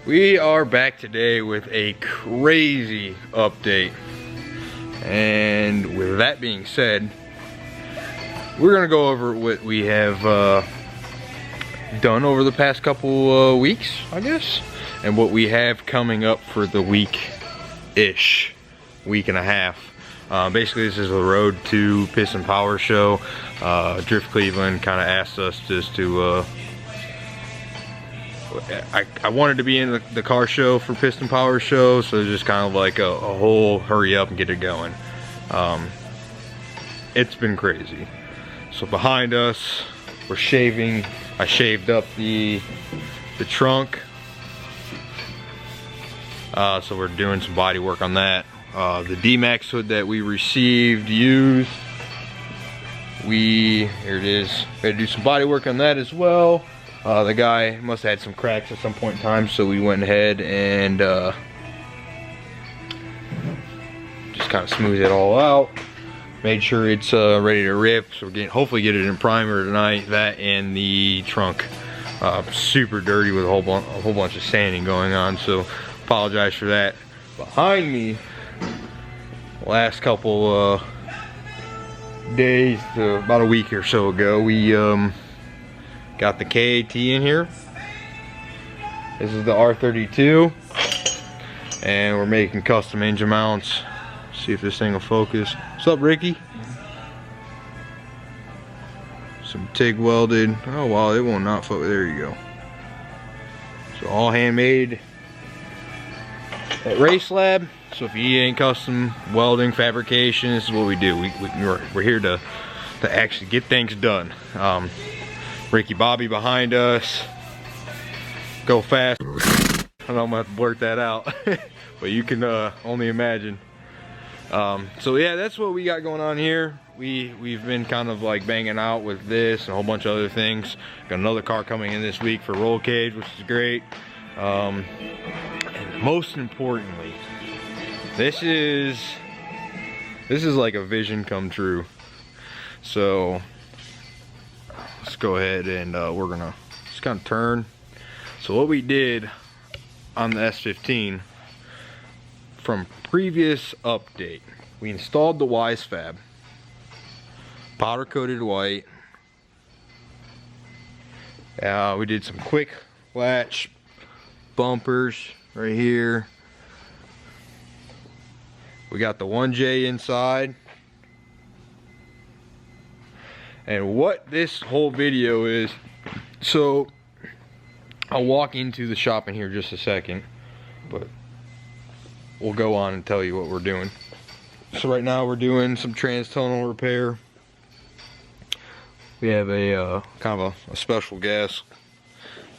We are back today with a crazy update. And with that being said, we're gonna go over what we have done over the past couple weeks, I guess, and what we have coming up for the week-ish, week and a half. Basically, this is the Road to Piston Power Show. Drift Cleveland kind of asked us just to, I wanted to be in the car show for Piston Power Show, so just kind of like a whole hurry up and get it going. It's been crazy. So behind us, we're shaving. I shaved up the trunk. So we're doing some body work on that. The D-Max hood that we received used, here it is. We had to do some body work on that as well. The guy must have had some cracks at some point in time, so we went ahead and just kind of smoothed it all out. Made sure it's ready to rip, so we're hopefully get it in primer tonight. That and the trunk, super dirty with a whole bunch of sanding going on, so apologize for that. Behind me, last couple days, about a week or so ago, we got the KAT in here. This is the R32, and we're making custom engine mounts. See if this thing will focus. What's up, Ricky? Some TIG welded. Oh wow, it will not focus. There you go. So all handmade at Race Lab. So if you need any custom welding, fabrication, this is what we do. We're here to actually get things done. Ricky Bobby behind us. Go fast. I don't know, I'm gonna have to blurt that out, but you can only imagine. So yeah, that's what we got going on here. We've been kind of like banging out with this and a whole bunch of other things. Got another car coming in this week for roll cage, which is great. And most importantly, this is like a vision come true. So let's go ahead and we're gonna just kind of turn. So what we did on the S15 from previous update, we installed the Wise Fab, powder coated white. We did some quick latch bumpers right here. We got the 1J inside. And what this whole video is, so I'll walk into the shop in here just a second, but we'll go on and tell you what we're doing. So right now we're doing some trans-tunnel repair. We have a kind of a special gas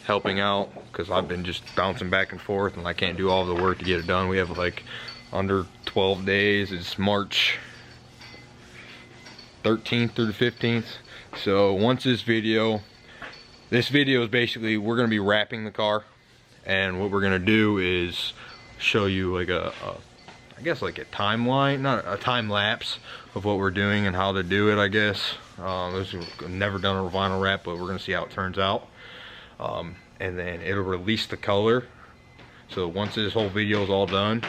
helping out because I've been just bouncing back and forth and I can't do all the work to get it done. We have like under 12 days. It's March 13th through the 15th. So once this video is basically, we're gonna be wrapping the car, and what we're gonna do is show you like I guess like a timeline, not a time lapse of what we're doing and how to do it, I guess. I've never done a vinyl wrap, but we're gonna see how it turns out. And then it'll release the color. So once this whole video is all done,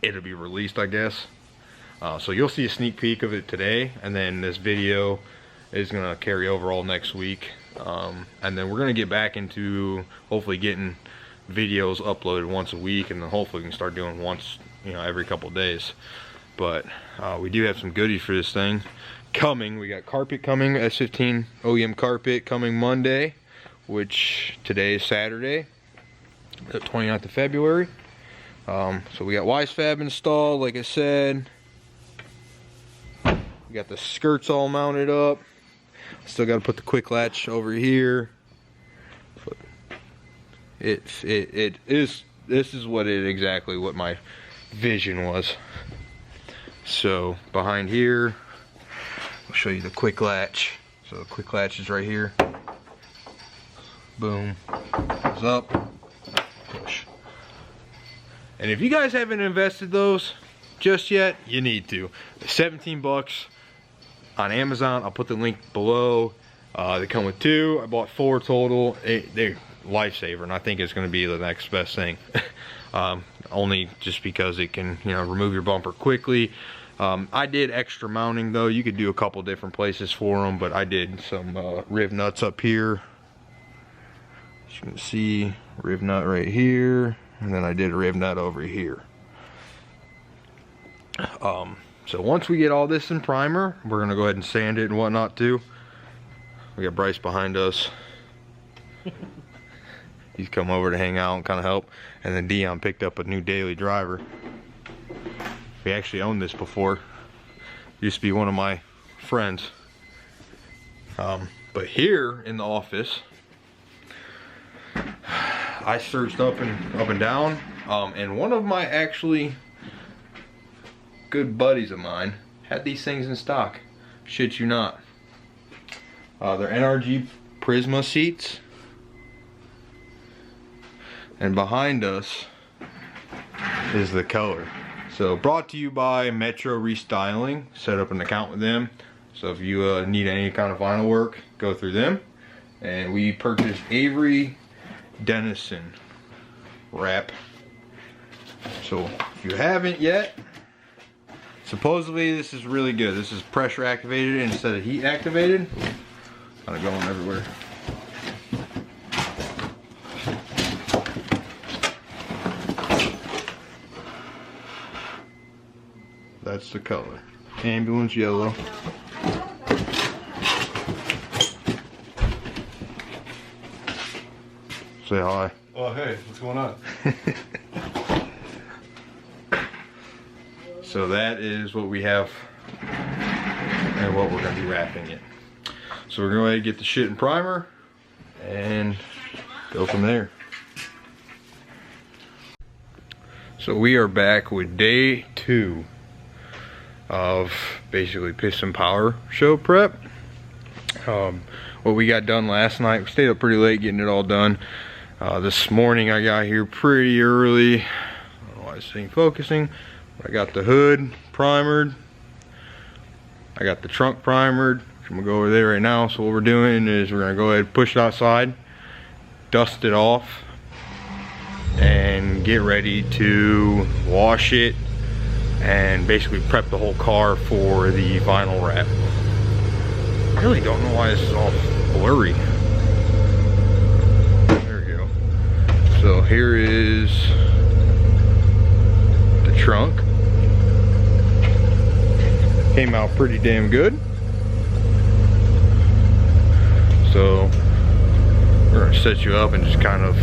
it'll be released, I guess. So you'll see a sneak peek of it today, and then this video is gonna carry over all next week. And then we're gonna get back into hopefully getting videos uploaded once a week, and then hopefully we can start doing once, every couple days. But we do have some goodies for this thing coming. We got carpet coming, S15 OEM carpet coming Monday, which today is Saturday, the 29th of February. So we got Wise Fab installed, like I said. We got the skirts all mounted up. Still got to put the quick latch over here. But this is exactly what my vision was. So behind here, I'll show you the quick latch. So the quick latch is right here. Boom, goes up, push. And if you guys haven't invested those just yet, you need to. 17 bucks on Amazon. I'll put the link below. They come with two. I bought 4 total. They're lifesaver, and I think it's going to be the next best thing. Only just because it can, you know, remove your bumper quickly. I did extra mounting though. You could do a couple different places for them, but I did some riv nuts up here. As you can see, riv nut right here, and then I did a riv nut over here. So once we get all this in primer, we're gonna go ahead and sand it and whatnot too. We got Bryce behind us. He's come over to hang out and kind of help. And then Dion picked up a new daily driver. We actually owned this before. Used to be one of my friends. But here in the office, I searched up and down, and one of my actually good buddies of mine had these things in stock. Shit you not. They're NRG Prisma seats. And behind us is the color. So brought to you by Metro Restyling. Set up an account with them. So if you need any kind of vinyl work, go through them. And we purchased Avery Denison wrap. So if you haven't yet, supposedly this is really good. This is pressure activated instead of heat activated. Kind of going everywhere. That's the color. Ambulance yellow. Say hi. Oh, hey, what's going on? So that is what we have and what we're going to be wrapping it. So we're going to get the shit in primer and go from there. So we are back with day 2 of basically Piston Power Show prep. What we got done last night, we stayed up pretty late getting it all done. This morning I got here pretty early. I don't know why this thing focusing. I got the hood primered. I got the trunk primered. I'm gonna go over there right now. So what we're doing is we're gonna go ahead and push it outside, dust it off, and get ready to wash it and basically prep the whole car for the vinyl wrap. I really don't know why this is all blurry. There we go. So here is the trunk. Came out pretty damn good. So we're gonna set you up and just kind of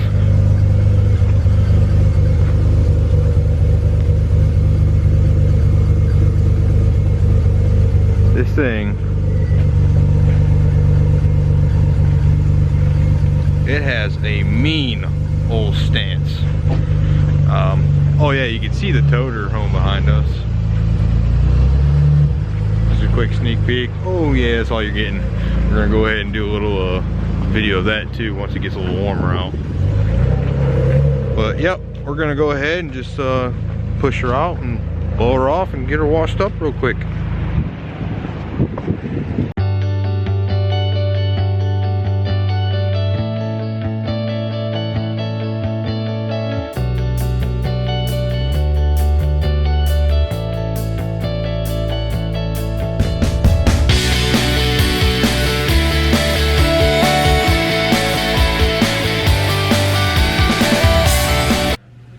this thing, it has a mean old stance. Oh yeah, you can see the toter home behind us. Just a quick sneak peek. Oh yeah, that's all you're getting. We're gonna go ahead and do a little video of that too once it gets a little warmer out. But yep, we're gonna go ahead and just push her out and blow her off and get her washed up real quick.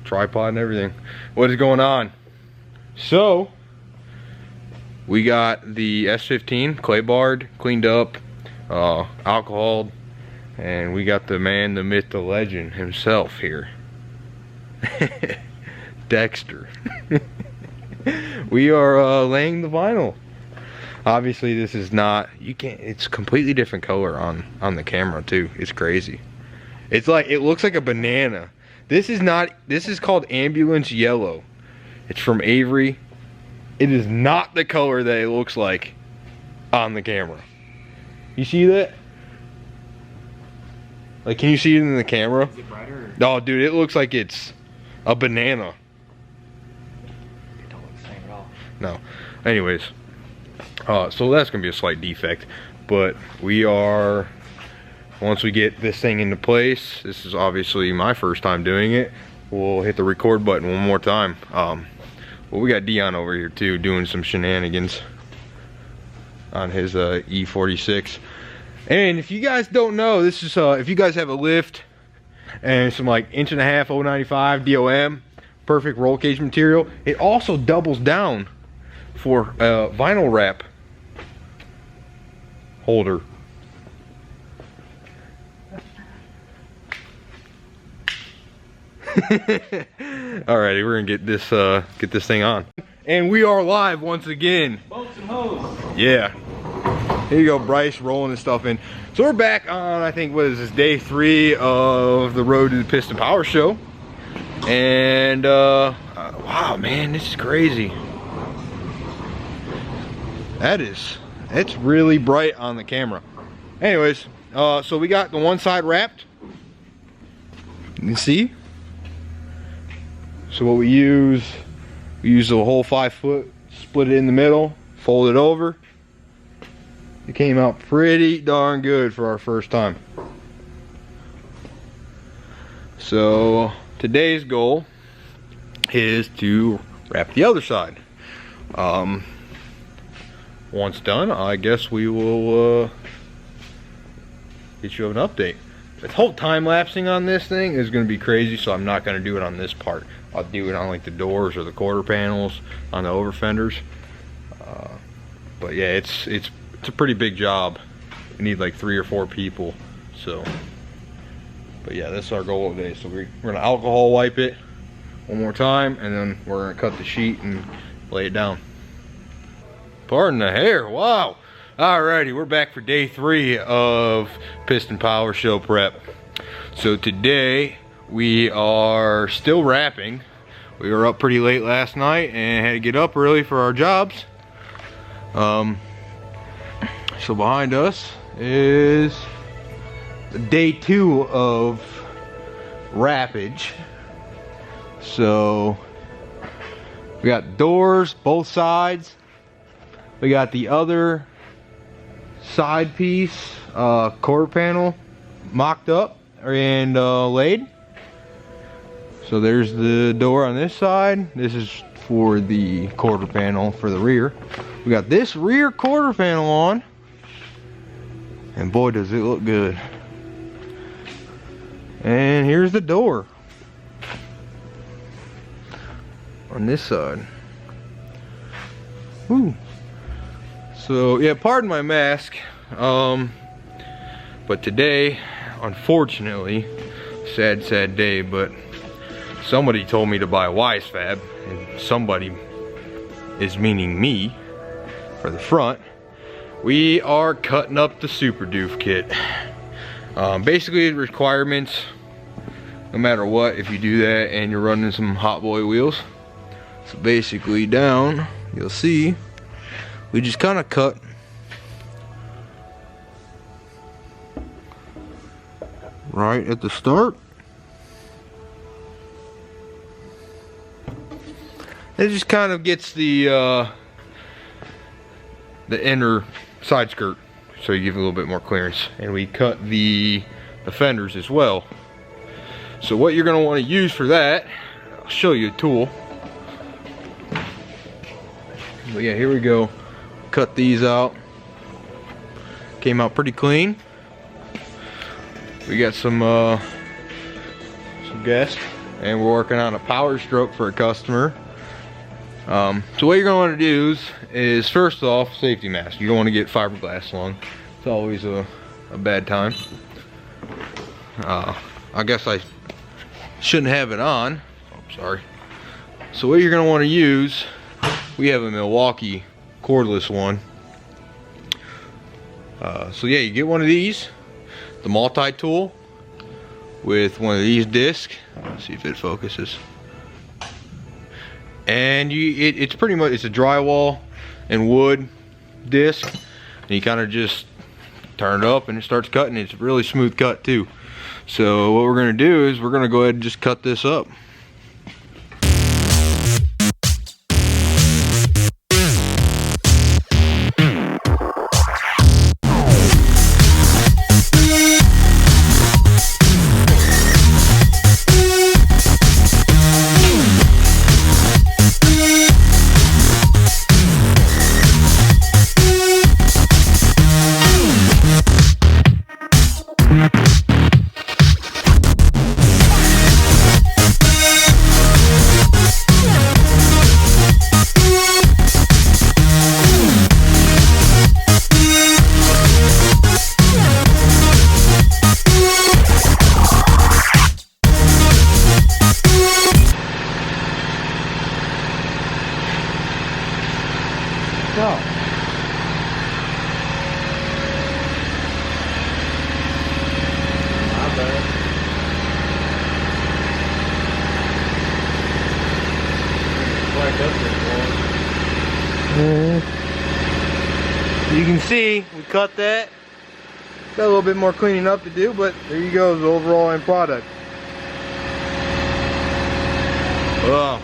Tripod and everything. What is going on? So we got the S15 clay barred, cleaned up, alcoholed, and we got the man, the myth, the legend himself here. Dexter. We are laying the vinyl. Obviously this is not, you can't, it's completely different color on the camera too. It's crazy. It's like, it looks like a banana. This is not, this is called ambulance yellow. It's from Avery. It is not the color that it looks like on the camera. You see that? Like, can you see it in the camera? Is it brighter? No, dude, it looks like it's a banana. It don't look the same at all. No. Anyways, so that's gonna be a slight defect, but we are once we get this thing into place, this is obviously my first time doing it, we'll hit the record button one more time. Well, we got Dion over here too doing some shenanigans on his E46. And if you guys don't know, this is if you guys have a lift and some like 1.5" 095 DOM, perfect roll cage material, it also doubles down for vinyl wrap holder. Alrighty, we're gonna get this thing on. And we are live once again. Bolts and hose. Yeah. Here you go, Bryce rolling this stuff in. So we're back on, I think, what is this, day 3 of the road to the Piston Power Show. And wow, man, this is crazy. It's really bright on the camera. Anyways, so we got the one side wrapped. You can see. So what we use the whole 5 foot, split it in the middle, fold it over. It came out pretty darn good for our first time. So today's goal is to wrap the other side. Once done, I guess we will get you an update. The whole time lapsing on this thing is going to be crazy, so I'm not going to do it on this part. I'll do it on like the doors or the quarter panels on the over fenders. But yeah, it's a pretty big job. We need like 3 or 4 people. So, but yeah, that's our goal today. So we're gonna alcohol wipe it one more time, and then we're gonna cut the sheet and lay it down. Pardon the hair, wow. Alrighty, we're back for day 3 of Piston Power Show prep. So today we are still wrapping. We were up pretty late last night and had to get up early for our jobs. So behind us is day 2 of wrappage. So we got doors both sides. We got the other side piece, quarter panel mocked up and laid. So there's the door on this side. This is for the quarter panel for the rear. We got this rear quarter panel on, and boy does it look good. And here's the door on this side. Woo. So yeah, pardon my mask, but today, unfortunately, sad day, but somebody told me to buy Wise Fab, and somebody is meaning me for the front. We are cutting up the Super Doof kit. Basically the requirements, no matter what, if you do that and you're running some Hot Boy wheels. So basically down, you'll see, we just kind of cut right at the start. It just kind of gets the inner side skirt, so you give it a little bit more clearance. And we cut the fenders as well. So what you're going to want to use for that, I'll show you a tool. But yeah, here we go. Cut these out. Came out pretty clean. We got some guests, and we're working on a power stroke for a customer. So what you're going to want to do is first off, safety mask. You don't want to get fiberglass lung. It's always a bad time. I guess I shouldn't have it on. Oh, sorry. So what you're going to want to use, we have a Milwaukee cordless one. So yeah, you get one of these, the multi-tool with one of these discs. Let's see if it focuses. And it's pretty much, it's a drywall and wood disc, and you kind of just turn it up and it starts cutting. It's a really smooth cut too. So what we're going to do is we're going to go ahead and just cut this up. you can see, we cut that. Got a little bit more cleaning up to do, but there you go, the overall end product. Well,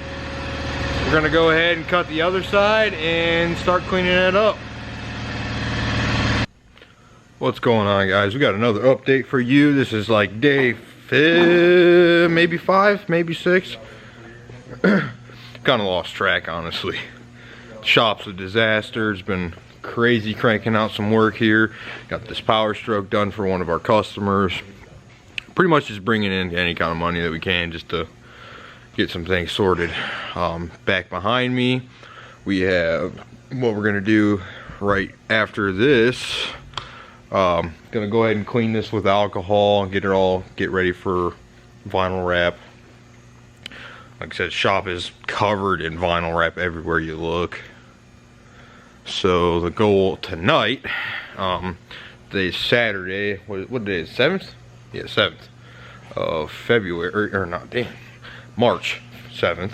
we're gonna go ahead and cut the other side and start cleaning it up. What's going on, guys? We got another update for you. This is like day maybe 5, maybe 6. Kind of lost track, honestly. Shop's a disaster. It's been crazy cranking out some work here. Got this power stroke done for one of our customers. Pretty much just bringing in any kind of money that we can just to get some things sorted. Back behind me, we have what we're gonna do right after this. Gonna go ahead and clean this with alcohol and get ready for vinyl wrap. Like I said, shop is covered in vinyl wrap everywhere you look. So the goal tonight, today's Saturday, what day is it, 7th? Yeah, 7th of February, or not, damn, March 7th.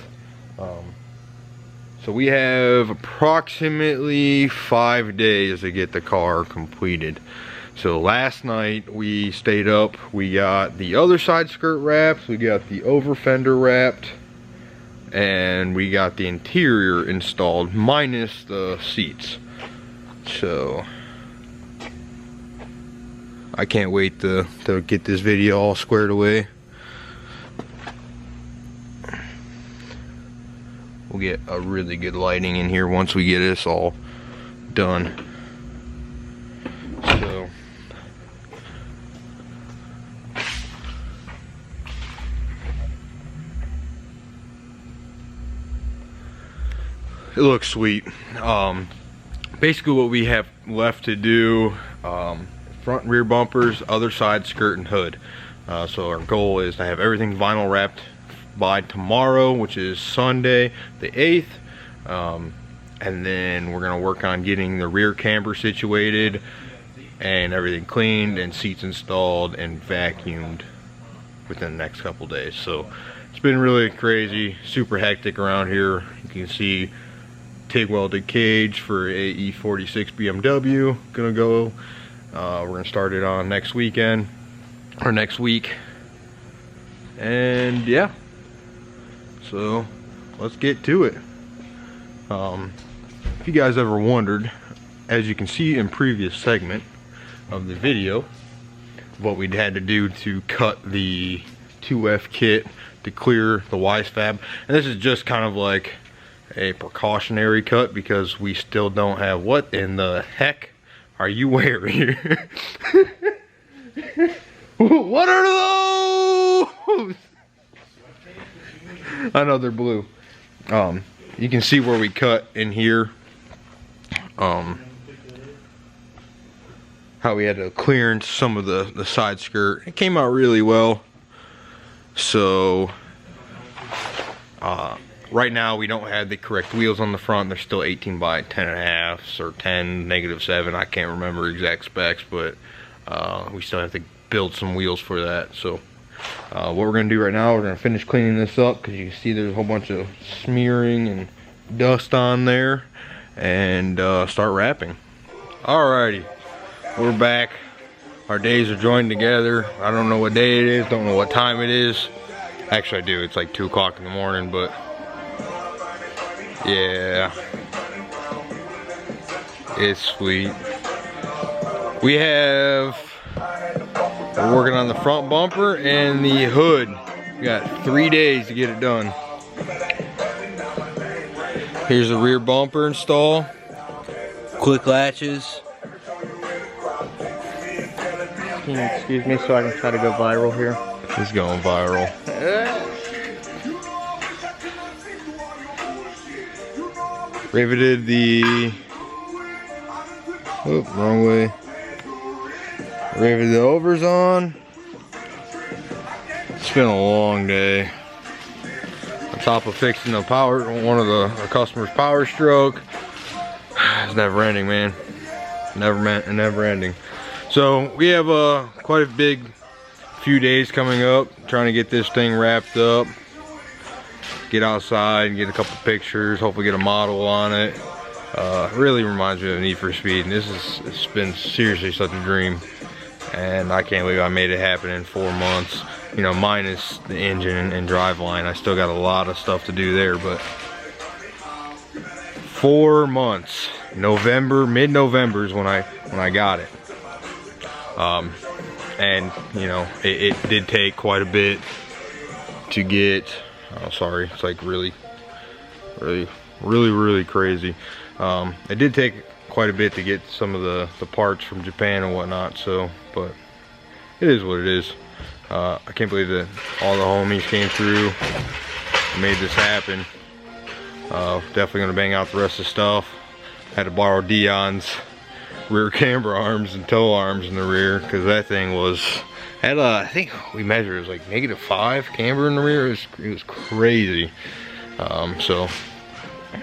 So we have approximately 5 days to get the car completed. So last night we stayed up, we got the other side skirt wrapped, we got the over fender wrapped, and we got the interior installed minus the seats. So I can't wait to get this video all squared away. We'll get a really good lighting in here once we get this all done. So it looks sweet. Basically what we have left to do, front and rear bumpers, other side skirt and hood. So our goal is to have everything vinyl wrapped by tomorrow, which is Sunday the 8th. And then we're gonna work on getting the rear camber situated and everything cleaned and seats installed and vacuumed within the next couple days. So it's been really crazy, super hectic around here. You can see TIG welded cage for a E46 BMW gonna go. We're gonna start it on next weekend or next week, and yeah, so let's get to it. If you guys ever wondered, as you can see in previous segment of the video, what we'd had to do to cut the 2F kit to clear the wise fab, and this is just kind of like a precautionary cut because we still don't have, what in the heck are you wearing? What are those? I know they're blue. You can see where we cut in here, how we had to clearance some of the side skirt. It came out really well. So right now we don't have the correct wheels on the front. They're still 18 by 10.5 or 10 -7. I can't remember exact specs, but we still have to build some wheels for that. So what we're gonna do right now, we're gonna finish cleaning this up because you can see there's a whole bunch of smearing and dust on there, and start wrapping. Alrighty, we're back. Our days are joined together. I don't know what day it is, don't know what time it is. Actually I do, it's like 2 o'clock in the morning, but yeah, it's sweet. We're working on the front bumper and the hood. We got 3 days to get it done. Here's the rear bumper install. Quick latches. Can you excuse me so I can try to go viral here? It's going viral. Riveted the, oh, wrong way. Riveted the overs on. It's been a long day. On top of fixing the power, one of the customer's power stroke. It's never ending, man. Never ending. So we have quite a big few days coming up, trying to get this thing wrapped up, get outside and get a couple pictures, hopefully get a model on it, Really reminds me of Need for Speed, and it's been seriously such a dream, and I can't believe I made it happen in 4 months. You know, minus the engine and driveline, I still got a lot of stuff to do there, but 4 months. November, mid-November is when I got it. And you know, it did take quite a bit to get. Oh, sorry, it's like really crazy. It did take quite a bit to get some of the parts from Japan and whatnot, so, but it is what it is. I can't believe that all the homies came through and made this happen. Definitely gonna bang out the rest of the stuff. Had to borrow Dion's rear camber arms and tow arms in the rear, because that thing had I think we measured, it was like -5 camber in the rear. It was crazy. So,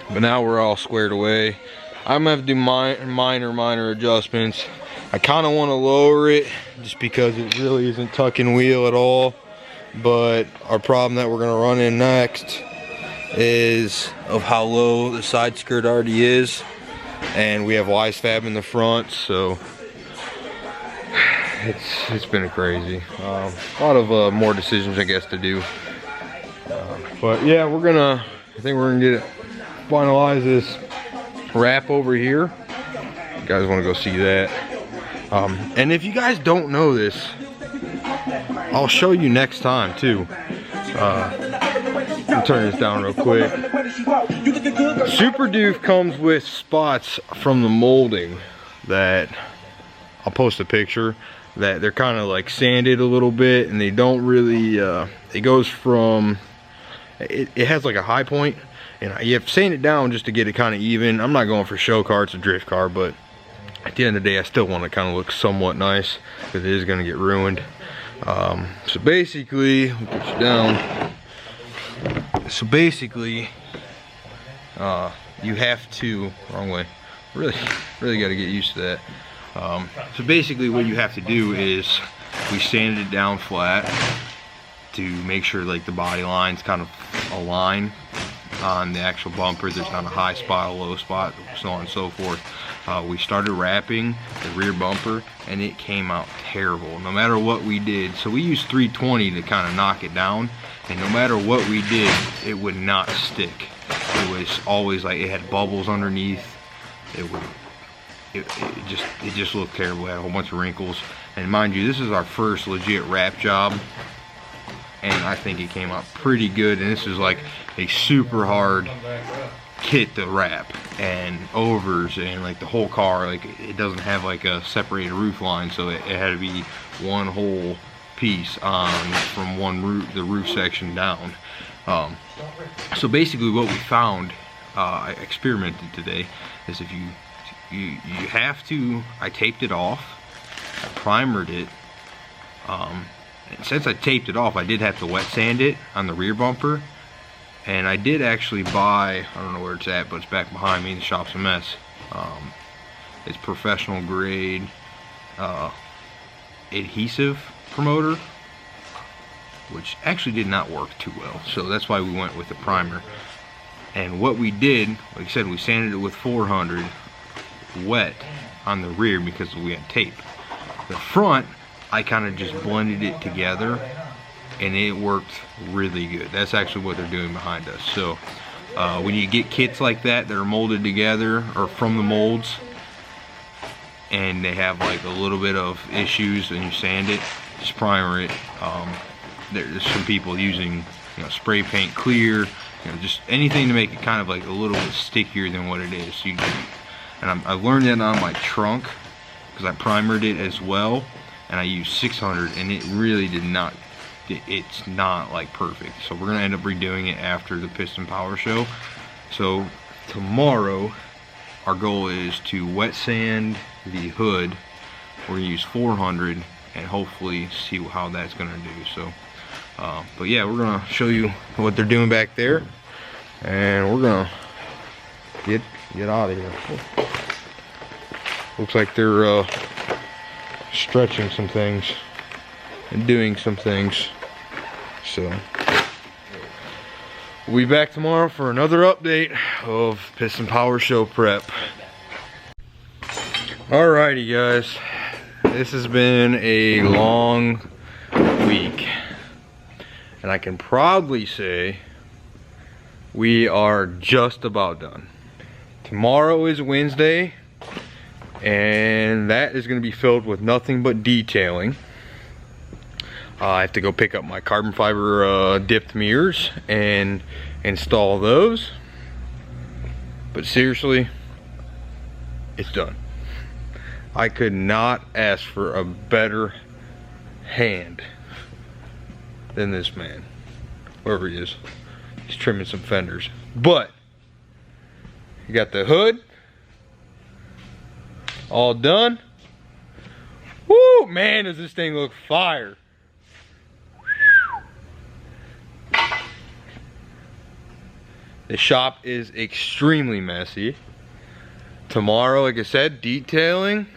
but now we're all squared away. I'm gonna have to do minor adjustments. I kind of want to lower it just because it really isn't tuck and wheel at all. But our problem that we're gonna run in next is of how low the side skirt already is, and we have wise fab in the front, so it's been crazy. A lot of more decisions, I guess, to do. But yeah, I think we're gonna finalize this wrap over here. You guys want to go see that? And if you guys don't know this, I'll show you next time too. I'll turn this down real quick. Super Doof comes with spots from the molding that I'll post a picture, that they're kind of like sanded a little bit, and they don't really it goes from it has like a high point, and you have to sand it down just to get it kind of even. I'm not going for show car, it's a drift car, but at the end of the day I still want to kind of look somewhat nice, because it is going to get ruined. So basically, we'll put you down. So basically, you have to, wrong way, really got to get used to that. So basically what you have to do is, we sanded it down flat to make sure like the body lines kind of align on the actual bumper. There's not a high spot, a low spot, so on and so forth. We started wrapping the rear bumper, and it came out terrible no matter what we did. So we used 320 to kind of knock it down, and no matter what we did, it would not stick. It was always like it had bubbles underneath. It just looked terrible. It had a whole bunch of wrinkles. And mind you, this is our first legit wrap job, and I think it came out pretty good. And this is like a super hard kit to wrap, and overs, and like the whole car, like it doesn't have like a separated roof line, so it had to be one whole piece from the roof section down. So basically what we found, I experimented today, is if you have to, I taped it off, I primered it, and since I taped it off, I did have to wet sand it on the rear bumper. And I did actually buy, I don't know where it's at, but it's back behind me, the shop's a mess. It's professional grade adhesive promoter, which actually did not work too well. So that's why we went with the primer. And what we did, like I said, we sanded it with 400 wet on the rear because we had tape. The front, I kind of just blended it together, and it worked really good. That's actually what they're doing behind us. So when you get kits like that are molded together or from the molds, and they have like a little bit of issues, and you sand it, just primer it. There's some people using, you know, spray paint clear, you know, just anything to make it kind of like a little bit stickier than what it is. And I learned that on my trunk, because I primered it as well, and I used 600, and it really did not, it's not like perfect. So we're gonna end up redoing it after the Piston Power Show. So tomorrow our goal is to wet sand the hood. We're gonna use 400 and hopefully see how that's gonna do. So but yeah, we're gonna show you what they're doing back there, and we're gonna get out of here. Looks like they're stretching some things and doing some things. So We'll be back tomorrow for another update of Piston Power Show prep. Alrighty guys, this has been a long week, and I can proudly say we are just about done. Tomorrow is Wednesday, and that is going to be filled with nothing but detailing. I have to go pick up my carbon fiber dipped mirrors and install those. But seriously, it's done. I could not ask for a better hand than this man, whoever he is. He's trimming some fenders. But you got the hood all done. Woo, man, does this thing look fire. The shop is extremely messy. Tomorrow, like I said, detailing.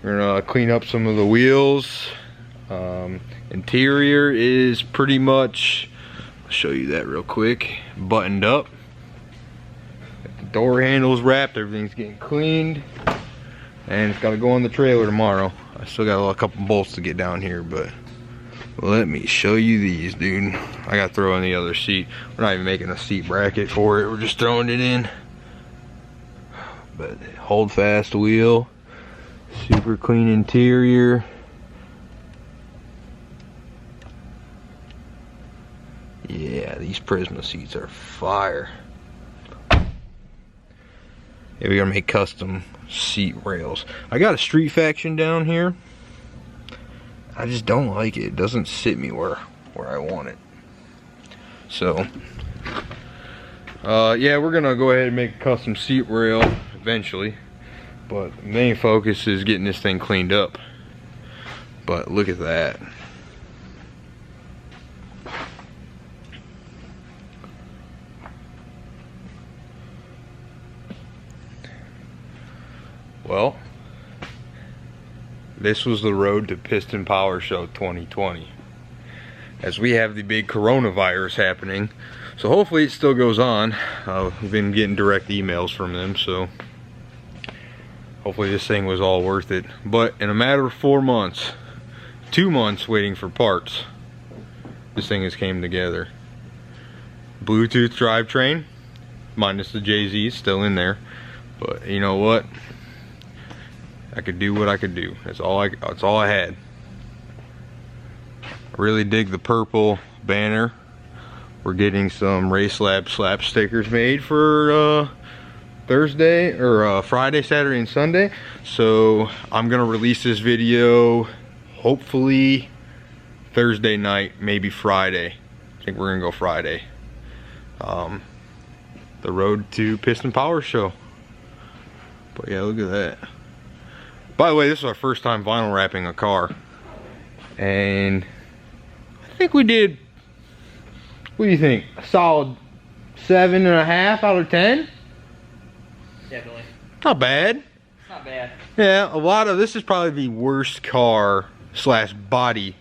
We're gonna clean up some of the wheels. Interior is pretty much, I'll show you that real quick, buttoned up. Got the door handles wrapped, everything's getting cleaned. And it's gotta go on the trailer tomorrow. I still got a couple bolts to get down here, but let me show you these, dude. I gotta throw in the other seat. We're not even making a seat bracket for it, we're just throwing it in. But hold fast wheel, super clean interior. Yeah, these Prisma seats are fire. Yeah, we gotta make custom seat rails. I got a Street Faction down here. I just don't like it. It doesn't sit me where I want it. So, yeah, we're gonna go ahead and make a custom seat rail eventually. But the main focus is getting this thing cleaned up. But look at that. Well, this was the road to Piston Power Show 2020. As we have the big coronavirus happening, so hopefully it still goes on. We've been getting direct emails from them, so hopefully this thing was all worth it. But in a matter of 4 months, 2 months waiting for parts, this thing has came together. Bluetooth drivetrain, minus the JZs, still in there. But you know what? I could do what I could do. That's all I had. I really dig the purple banner. We're getting some Race Lab slap stickers made for Thursday or Friday, Saturday, and Sunday. So I'm gonna release this video hopefully Thursday night, maybe Friday. I think we're gonna go Friday. The road to Piston Power Show. But yeah, look at that. By the way, this is our first time vinyl wrapping a car. And I think we did, what do you think? A solid 7.5 out of 10? Definitely. Not bad. Not bad. Yeah, a lot of, this is probably the worst car slash body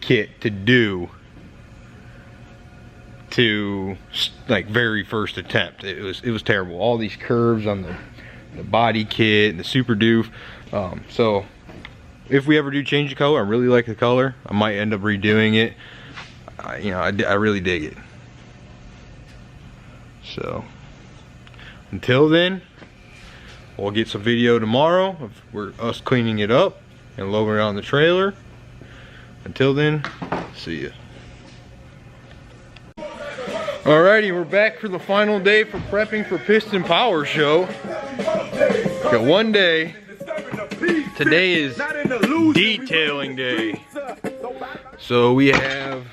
kit to do to like very first attempt. It was terrible. All these curves on the body kit and the super doof. So if we ever do change the color, I really like the color. I might end up redoing it. You know, I really dig it. So until then, we'll get some video tomorrow of us cleaning it up and loading it on the trailer. Until then, see ya. Alrighty, we're back for the final day for prepping for Piston Power Show. Got one day. Today is detailing day. So we have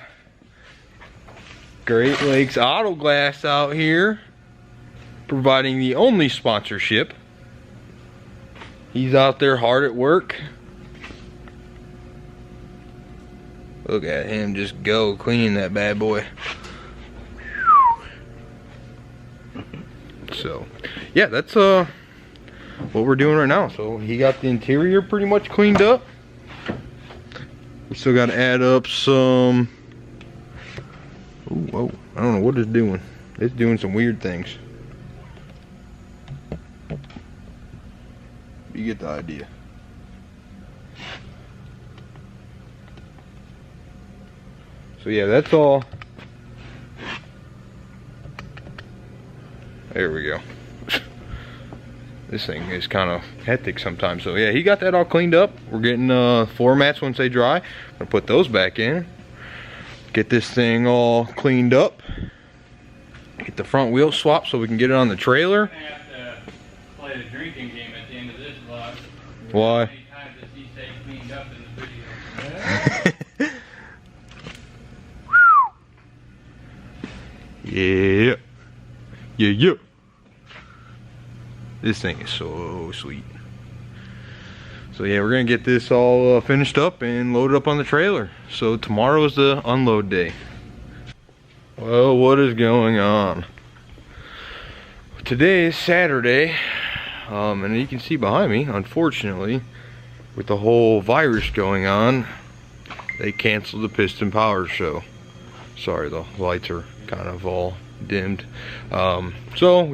Great Lakes Auto Glass out here providing the only sponsorship. He's out there hard at work. Look at him just go cleaning that bad boy. So yeah, that's what we're doing right now. So he got the interior pretty much cleaned up. We still got to add up some Ooh, whoa. I don't know what it's doing. It's doing some weird things. You get the idea. So yeah, that's all. There we go. This thing is kind of hectic sometimes. So yeah, he got that all cleaned up. We're getting floor mats once they dry. I'm gonna put those back in. Get this thing all cleaned up. Get the front wheel swapped so we can get it on the trailer. I have to play the drinking game at the end of this vlog. Why? How many times does he say cleaned up in the video? Yeah. Yeah, yeah. This thing is so sweet. So yeah, we're gonna get this all finished up and loaded up on the trailer. So tomorrow is the unload day. Well, what is going on? Today is Saturday, and you can see behind me, unfortunately, with the whole virus going on, they canceled the Piston Power Show. Sorry, the lights are kind of all dimmed. So